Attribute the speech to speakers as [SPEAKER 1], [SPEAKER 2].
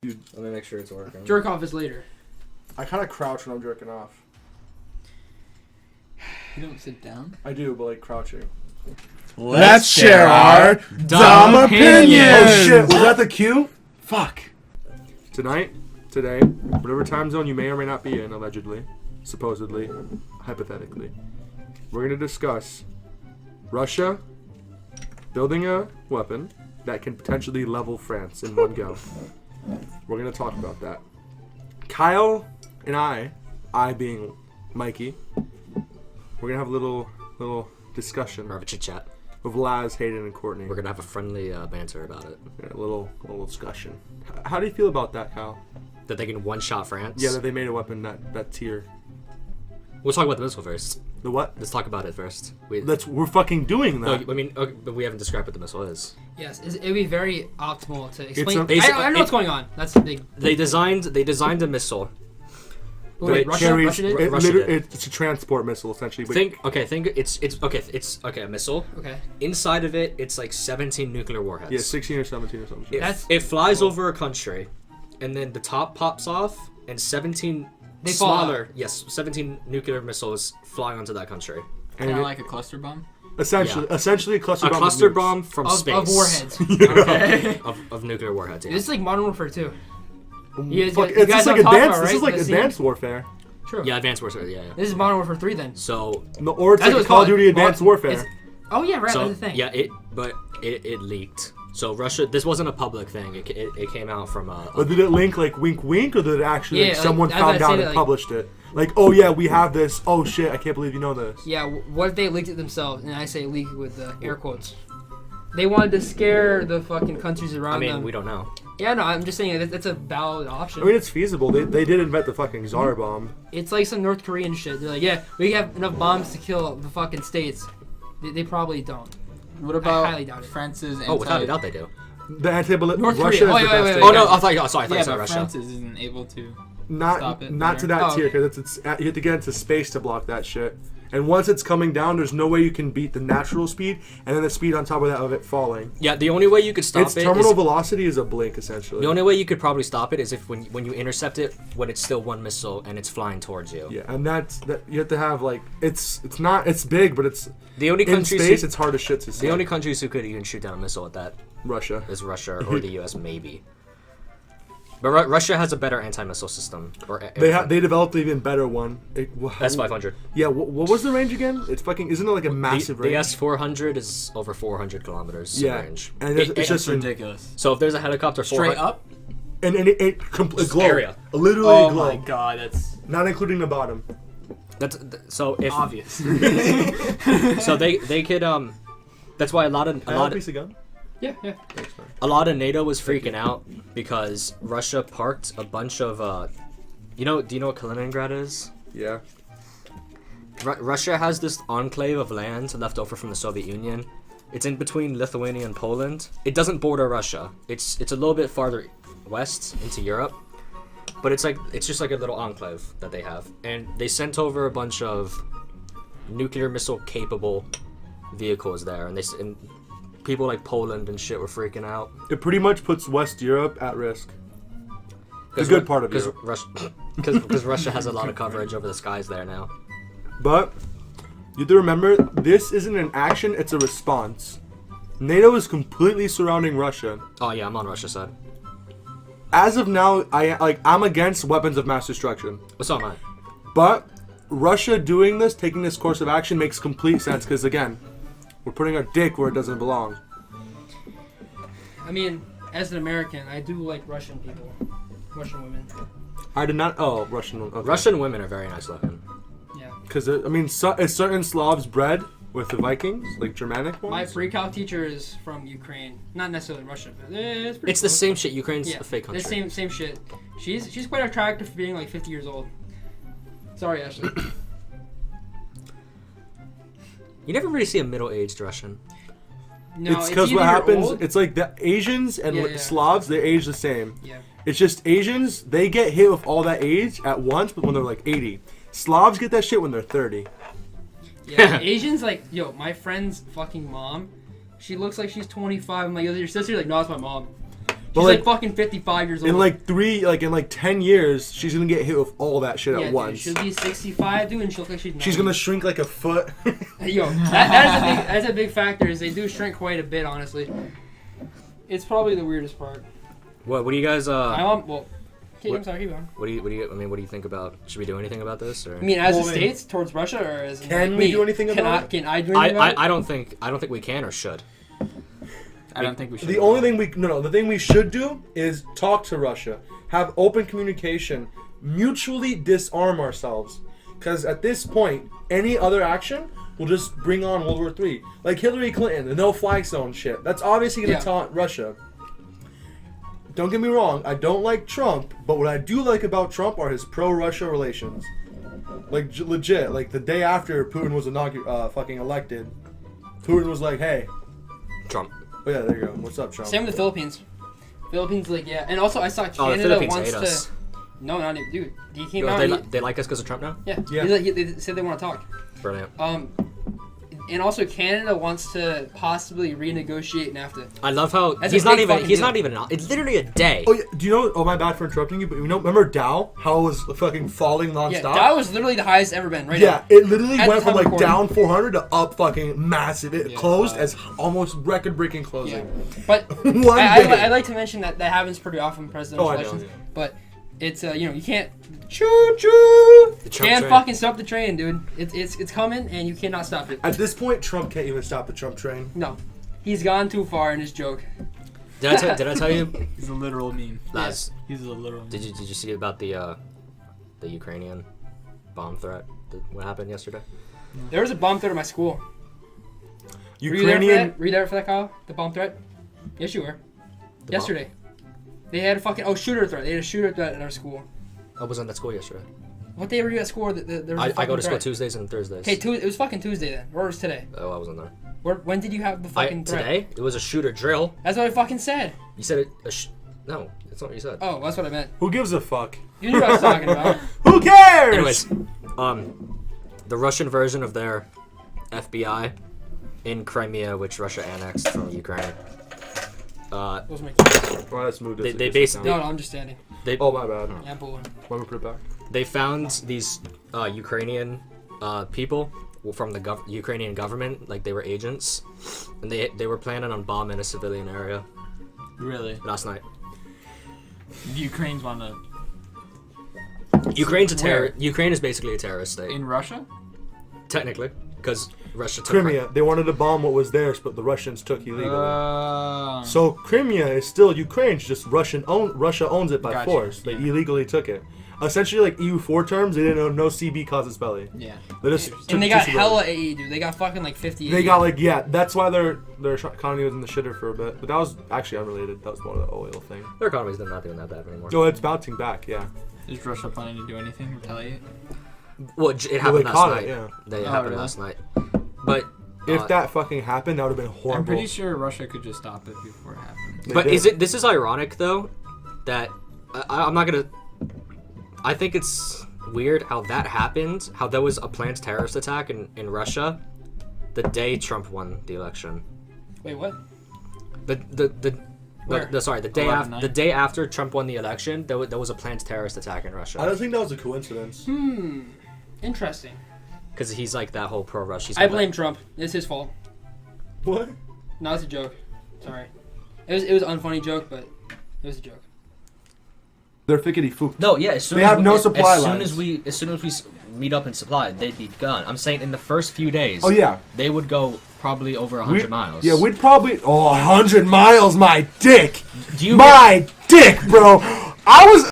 [SPEAKER 1] Dude, let me make sure it's working.
[SPEAKER 2] Jerk off is later.
[SPEAKER 3] I kind of crouch when I'm jerking off.
[SPEAKER 4] You don't sit down?
[SPEAKER 3] I do, but like crouching.
[SPEAKER 4] Let's share our dumb opinions.
[SPEAKER 3] Oh shit, was that the cue? Fuck. Today, whatever time zone you may or may not be in, allegedly, supposedly, hypothetically, we're going to discuss Russia building a weapon that can potentially level France in one go. We're going to talk about that. Kyle and I being Mikey, we're going to have a little discussion.
[SPEAKER 1] Or have a chit-chat.
[SPEAKER 3] With Laz, Hayden, and Courtney.
[SPEAKER 1] We're going to have a friendly banter about it.
[SPEAKER 3] Yeah, a little discussion. How do you feel about that, Kyle?
[SPEAKER 1] That they can one-shot France?
[SPEAKER 3] Yeah, that they made a weapon that tier.
[SPEAKER 1] We'll talk about the missile first.
[SPEAKER 3] The what?
[SPEAKER 1] Let's talk about it first.
[SPEAKER 3] We're fucking doing that.
[SPEAKER 1] No, I mean, okay, but we haven't described what the missile is.
[SPEAKER 2] Yes, it would be very optimal to explain.
[SPEAKER 1] I
[SPEAKER 2] know what's going on. That's the big.
[SPEAKER 1] They designed a missile.
[SPEAKER 2] Wait, Russia did?
[SPEAKER 1] Russia did.
[SPEAKER 3] It's a transport missile essentially. But
[SPEAKER 1] Think it's a missile.
[SPEAKER 2] Okay.
[SPEAKER 1] Inside of it, it's like 17 nuclear warheads.
[SPEAKER 3] yeah, 16 or 17 or something.
[SPEAKER 1] It flies over a country, and then the top pops off, and 17
[SPEAKER 2] They fall
[SPEAKER 1] smaller, 17 nuclear missiles fly onto that country.
[SPEAKER 4] Kind of like a cluster bomb?
[SPEAKER 3] Essentially a cluster
[SPEAKER 1] A
[SPEAKER 3] bomb.
[SPEAKER 1] cluster bomb from space.
[SPEAKER 2] Of warheads.
[SPEAKER 1] Okay. of nuclear warheads. Yeah.
[SPEAKER 2] This is like Modern Warfare 2.
[SPEAKER 3] It's like advanced. This is like advanced warfare.
[SPEAKER 2] True.
[SPEAKER 1] Yeah, Advanced Warfare. Yeah.
[SPEAKER 2] This is Modern Warfare 3 then.
[SPEAKER 1] So.
[SPEAKER 3] Or it's like Call of Duty Advanced Warfare.
[SPEAKER 2] Oh yeah, right.
[SPEAKER 1] So
[SPEAKER 2] That's the thing.
[SPEAKER 1] yeah, it leaked. So Russia. This wasn't a public thing. It came out from
[SPEAKER 3] Or did it link like wink wink, or did it actually like, someone
[SPEAKER 2] as
[SPEAKER 3] found
[SPEAKER 2] I
[SPEAKER 3] out
[SPEAKER 2] said,
[SPEAKER 3] and
[SPEAKER 2] like-
[SPEAKER 3] published it? Like, oh yeah, we have this. Oh shit, I can't believe you know this.
[SPEAKER 2] Yeah, what if they leaked it themselves? And I say leak with air quotes. They wanted to scare the fucking countries around them.
[SPEAKER 1] I mean, we don't know.
[SPEAKER 2] Yeah, no, I'm just saying that's a valid option.
[SPEAKER 3] I mean, it's feasible. They did invent the fucking Tsar bomb.
[SPEAKER 2] It's like some North Korean shit. They're like, yeah, we have enough bombs to kill the fucking states. They probably don't.
[SPEAKER 4] What about
[SPEAKER 2] I highly doubt it.
[SPEAKER 4] France's
[SPEAKER 1] Oh, without a doubt they do.
[SPEAKER 3] The anti-ballistic.
[SPEAKER 2] North
[SPEAKER 3] Russia
[SPEAKER 2] Korea.
[SPEAKER 3] is the best.
[SPEAKER 2] Wait.
[SPEAKER 1] Oh no! I thought you said
[SPEAKER 4] Yeah, but
[SPEAKER 1] Russia.
[SPEAKER 4] France isn't able to stop
[SPEAKER 3] Not
[SPEAKER 4] it.
[SPEAKER 3] to that
[SPEAKER 2] Oh,
[SPEAKER 3] tier,
[SPEAKER 2] okay.
[SPEAKER 3] because you have to get into space to block that shit. And once it's coming down, there's no way you can beat the natural speed, and then the speed on top of that of it falling.
[SPEAKER 1] Yeah, the only way you could stop
[SPEAKER 3] Its
[SPEAKER 1] it
[SPEAKER 3] terminal
[SPEAKER 1] is
[SPEAKER 3] velocity is a blink, essentially.
[SPEAKER 1] the only way you could probably stop it is if when you intercept it when it's still one missile and it's flying towards you.
[SPEAKER 3] Yeah, and that you have to have like it's big, but it's
[SPEAKER 1] The only
[SPEAKER 3] in
[SPEAKER 1] countries
[SPEAKER 3] space.
[SPEAKER 1] who,
[SPEAKER 3] It's hard as shit to see.
[SPEAKER 1] the only countries who could even shoot down a missile at that
[SPEAKER 3] Russia.
[SPEAKER 1] is Russia or the U.S. maybe. But Russia has a better anti-missile system.
[SPEAKER 3] They developed an even better one.
[SPEAKER 1] S-500.
[SPEAKER 3] Yeah, what was the range again? It's fucking. Isn't it like a massive
[SPEAKER 1] The
[SPEAKER 3] range?
[SPEAKER 1] S-400 is over 400 kilometers
[SPEAKER 3] Yeah,
[SPEAKER 1] range.
[SPEAKER 3] and it's just
[SPEAKER 4] ridiculous.
[SPEAKER 1] So if there's a helicopter
[SPEAKER 4] Straight up?
[SPEAKER 3] and it glow.
[SPEAKER 1] area.
[SPEAKER 3] Literally
[SPEAKER 4] Oh
[SPEAKER 3] glow.
[SPEAKER 4] my god, that's
[SPEAKER 3] Not including the bottom.
[SPEAKER 1] So if
[SPEAKER 4] obvious.
[SPEAKER 1] so they could that's why a lot of
[SPEAKER 3] Piece of gun.
[SPEAKER 2] Yeah.
[SPEAKER 3] Thanks, man.
[SPEAKER 1] a lot of NATO was freaking out because Russia parked a bunch of do you know what Kaliningrad is?
[SPEAKER 3] Yeah.
[SPEAKER 1] Russia has this enclave of land left over from the Soviet Union. It's in between Lithuania and Poland. It doesn't border Russia. It's a little bit farther west into Europe, but it's just like a little enclave that they have. And they sent over a bunch of nuclear missile capable vehicles there, and people like Poland and shit were freaking out.
[SPEAKER 3] It pretty much puts West Europe at risk. The good part of Europe.
[SPEAKER 1] Because Russia has a lot of coverage over the skies there now.
[SPEAKER 3] But you have to remember, this isn't an action, it's a response. NATO is completely surrounding Russia.
[SPEAKER 1] Oh yeah, I'm on Russia's side.
[SPEAKER 3] As of now, I'm against weapons of mass destruction.
[SPEAKER 1] What's on mine?
[SPEAKER 3] But Russia doing this, taking this course of action, makes complete sense because again, we're putting our dick where it doesn't belong.
[SPEAKER 2] I mean, as an American, I do like Russian people, Russian women.
[SPEAKER 3] I did not. Oh, Russian. Okay.
[SPEAKER 1] Russian women are very nice looking.
[SPEAKER 2] Yeah.
[SPEAKER 3] Because I mean, is certain Slavs bred with the Vikings, like Germanic ones?
[SPEAKER 2] My freak-out teacher is from Ukraine, not necessarily Russia, but it's pretty
[SPEAKER 1] It's the
[SPEAKER 2] close.
[SPEAKER 1] same shit. Ukraine's
[SPEAKER 2] Yeah,
[SPEAKER 1] a fake country.
[SPEAKER 2] the same shit. She's quite attractive for being like 50 years old. Sorry, Ashley.
[SPEAKER 1] You never really see a middle-aged Russian.
[SPEAKER 2] No,
[SPEAKER 3] it's because
[SPEAKER 2] either
[SPEAKER 3] what
[SPEAKER 2] you're
[SPEAKER 3] happens,
[SPEAKER 2] old-
[SPEAKER 3] it's like the Asians and
[SPEAKER 2] Yeah.
[SPEAKER 3] Slavs, they age the same.
[SPEAKER 2] Yeah.
[SPEAKER 3] It's just Asians, they get hit with all that age at once, but when they're like 80. Slavs get that shit when they're 30.
[SPEAKER 2] Yeah, Asians, like, yo, my friend's fucking mom, she looks like she's 25. I'm like, yo, your sister? Like, no, it's my mom.
[SPEAKER 3] But
[SPEAKER 2] She's like fucking 55 years old.
[SPEAKER 3] in like 10 years, she's gonna get hit with all that shit
[SPEAKER 2] yeah,
[SPEAKER 3] at
[SPEAKER 2] dude,
[SPEAKER 3] once.
[SPEAKER 2] she'll be 65, dude, and she'll look like she's 90.
[SPEAKER 3] She's gonna shrink like a foot.
[SPEAKER 2] Yo, that's a big factor. Is they do shrink quite a bit, honestly. It's probably the weirdest part.
[SPEAKER 1] What do you guys
[SPEAKER 2] Well, okay,
[SPEAKER 1] What-
[SPEAKER 2] I'm sorry, keep going.
[SPEAKER 1] what do you think about? Should we do anything about this or?
[SPEAKER 2] I mean, as
[SPEAKER 3] Well,
[SPEAKER 2] the states towards Russia, or as in,
[SPEAKER 3] Can
[SPEAKER 2] like,
[SPEAKER 3] we
[SPEAKER 2] me?
[SPEAKER 3] do anything about it?
[SPEAKER 2] Can I do anything about it?
[SPEAKER 1] I don't think we can or should.
[SPEAKER 4] I don't think we should.
[SPEAKER 3] The only thing the thing we should do is talk to Russia, have open communication, mutually disarm ourselves. Because at this point, any other action will just bring on World War III. Like Hillary Clinton, the no flag zone shit. That's obviously going to taunt Russia. Don't get me wrong, I don't like Trump, but what I do like about Trump are his pro-Russia relations. Like legit, like the day after Putin was fucking elected, Putin was like, "Hey,
[SPEAKER 1] Trump.
[SPEAKER 3] oh yeah, there you go. What's up, Trump?"
[SPEAKER 2] Same with the Philippines. Philippines, like, yeah. And also, I saw
[SPEAKER 1] Oh, the
[SPEAKER 2] Canada
[SPEAKER 1] Philippines
[SPEAKER 2] wants
[SPEAKER 1] hate us.
[SPEAKER 2] to... No, not even... Dude, he came
[SPEAKER 1] Yo,
[SPEAKER 2] out...
[SPEAKER 1] they like us because of Trump now.
[SPEAKER 2] Yeah,
[SPEAKER 3] Yeah.
[SPEAKER 2] They said they want to talk.
[SPEAKER 1] Brilliant.
[SPEAKER 2] And also, Canada wants to possibly renegotiate NAFTA.
[SPEAKER 1] I love how
[SPEAKER 2] That's
[SPEAKER 1] he's
[SPEAKER 2] a
[SPEAKER 1] not
[SPEAKER 2] big
[SPEAKER 1] even.
[SPEAKER 2] fucking
[SPEAKER 1] He's
[SPEAKER 2] deal.
[SPEAKER 1] not even. It's literally a day.
[SPEAKER 3] Oh, yeah. Do you know? Oh, my bad for interrupting you, but remember Dow? How it was fucking falling nonstop?
[SPEAKER 2] Yeah, that was literally the highest ever been, right
[SPEAKER 3] Yeah, it literally
[SPEAKER 2] At
[SPEAKER 3] went
[SPEAKER 2] the
[SPEAKER 3] from
[SPEAKER 2] time
[SPEAKER 3] like
[SPEAKER 2] of
[SPEAKER 3] down 400 to up fucking massive. It
[SPEAKER 4] Yeah,
[SPEAKER 3] closed
[SPEAKER 4] wow.
[SPEAKER 3] as almost record-breaking
[SPEAKER 2] Yeah.
[SPEAKER 3] closing.
[SPEAKER 2] But
[SPEAKER 3] One
[SPEAKER 2] I
[SPEAKER 3] day.
[SPEAKER 2] like to mention that happens pretty often in presidential
[SPEAKER 3] Oh, I know,
[SPEAKER 2] elections.
[SPEAKER 3] yeah.
[SPEAKER 2] But it's, you can't... Choo-choo!
[SPEAKER 1] The Trump
[SPEAKER 2] Can't
[SPEAKER 1] train.
[SPEAKER 2] fucking stop the train, dude. It's coming, and you cannot stop it.
[SPEAKER 3] At this point, Trump can't even stop the Trump train.
[SPEAKER 2] No. He's gone too far in his joke.
[SPEAKER 1] Did I tell you,
[SPEAKER 4] He's a literal meme.
[SPEAKER 1] Laz?
[SPEAKER 4] He's a literal meme.
[SPEAKER 1] Did you see about the Ukrainian bomb threat? What happened yesterday?
[SPEAKER 2] There was a bomb threat at my school.
[SPEAKER 3] Ukrainian.
[SPEAKER 2] Were you there for that, Kyle? The bomb threat? Yes, you were.
[SPEAKER 1] The
[SPEAKER 2] Yesterday. They had a fucking shooter threat. They had a shooter threat at our school.
[SPEAKER 1] I was at school yesterday.
[SPEAKER 2] What day were you at school? There was a
[SPEAKER 1] I
[SPEAKER 2] fucking
[SPEAKER 1] go to school
[SPEAKER 2] threat.
[SPEAKER 1] Tuesdays and Thursdays.
[SPEAKER 2] Okay, it was fucking Tuesday then. Where was today?
[SPEAKER 1] Oh, I wasn't there.
[SPEAKER 2] When did you have the fucking threat?
[SPEAKER 1] Today it was a shooter drill.
[SPEAKER 2] That's what I fucking said.
[SPEAKER 1] You said it. No, that's not what you said.
[SPEAKER 2] Oh, that's what I meant.
[SPEAKER 3] Who gives a fuck?
[SPEAKER 2] You knew what I was talking about.
[SPEAKER 3] Who cares?
[SPEAKER 1] Anyways, the Russian version of their FBI in Crimea, which Russia annexed from Ukraine.
[SPEAKER 2] Those are my keys.
[SPEAKER 3] Well, let's move this.
[SPEAKER 1] They basically-
[SPEAKER 2] No, I'm just standing.
[SPEAKER 3] Oh, my bad.
[SPEAKER 2] Yeah, I'm pulling.
[SPEAKER 3] Let me put it back.
[SPEAKER 1] They found these Ukrainian people from the Ukrainian government, like they were agents, and they were planning on bombing a civilian area
[SPEAKER 4] Really?
[SPEAKER 1] last night.
[SPEAKER 4] Ukraine's one of
[SPEAKER 1] Ukraine's a
[SPEAKER 2] Where?
[SPEAKER 1] Ukraine is basically a terrorist state,
[SPEAKER 4] in Russia.
[SPEAKER 1] technically, because Russia took
[SPEAKER 3] Crimea. They wanted to bomb what was theirs, but the Russians took illegally.
[SPEAKER 4] Uh,
[SPEAKER 3] So Crimea is still Ukraine's, just Russia owns it by
[SPEAKER 4] Gotcha,
[SPEAKER 3] force. They
[SPEAKER 4] yeah.
[SPEAKER 3] illegally took it. Essentially, like EU4 terms, they didn't know no CB causes belly.
[SPEAKER 4] yeah.
[SPEAKER 3] They just took
[SPEAKER 2] And they got
[SPEAKER 3] two
[SPEAKER 2] hella
[SPEAKER 3] civilians.
[SPEAKER 2] AE, dude. They got fucking like 50
[SPEAKER 3] They
[SPEAKER 2] AE.
[SPEAKER 3] got like that's why their economy was in the shitter for a bit. But that was actually unrelated. That was more of the oil thing.
[SPEAKER 1] their economy's not doing that bad anymore.
[SPEAKER 3] No, it's bouncing back. Yeah.
[SPEAKER 4] Is Russia planning to do anything? Retaliate?
[SPEAKER 1] Well, it
[SPEAKER 3] Well,
[SPEAKER 1] happened
[SPEAKER 3] they
[SPEAKER 1] last
[SPEAKER 3] caught
[SPEAKER 1] night.
[SPEAKER 3] it. Yeah.
[SPEAKER 1] They
[SPEAKER 4] Oh,
[SPEAKER 1] happened
[SPEAKER 4] really?
[SPEAKER 1] last night. But
[SPEAKER 3] If that fucking happened, that would have been horrible.
[SPEAKER 4] I'm pretty sure Russia could just stop it before it happened.
[SPEAKER 3] They
[SPEAKER 1] But
[SPEAKER 3] did.
[SPEAKER 1] this is ironic though, that I'm not gonna. I think it's weird how that happened. How there was a planned terrorist attack in Russia, the day Trump won the election.
[SPEAKER 2] Wait, what?
[SPEAKER 1] The day
[SPEAKER 4] 11/9?
[SPEAKER 1] after the day after Trump won the election, there was a planned terrorist attack in
[SPEAKER 3] I
[SPEAKER 1] Russia
[SPEAKER 3] don't think that was a coincidence.
[SPEAKER 2] Interesting.
[SPEAKER 1] because he's like that whole pro-Russia.
[SPEAKER 2] I blame Trump. It's his fault.
[SPEAKER 3] What?
[SPEAKER 2] No, it's a joke. Sorry. It was an unfunny joke, but it was a joke.
[SPEAKER 3] They're fickety fook.
[SPEAKER 1] No, yeah. As soon
[SPEAKER 3] They
[SPEAKER 1] as
[SPEAKER 3] have
[SPEAKER 1] we,
[SPEAKER 3] no
[SPEAKER 1] as
[SPEAKER 3] supply
[SPEAKER 1] soon
[SPEAKER 3] lines.
[SPEAKER 1] as we meet up and supply, they'd be gone. I'm saying in the first few days.
[SPEAKER 3] Oh yeah.
[SPEAKER 1] They would go probably over 100 miles.
[SPEAKER 3] Yeah, we'd probably 100 miles. My dick.
[SPEAKER 1] Do you
[SPEAKER 3] My dick, bro. I was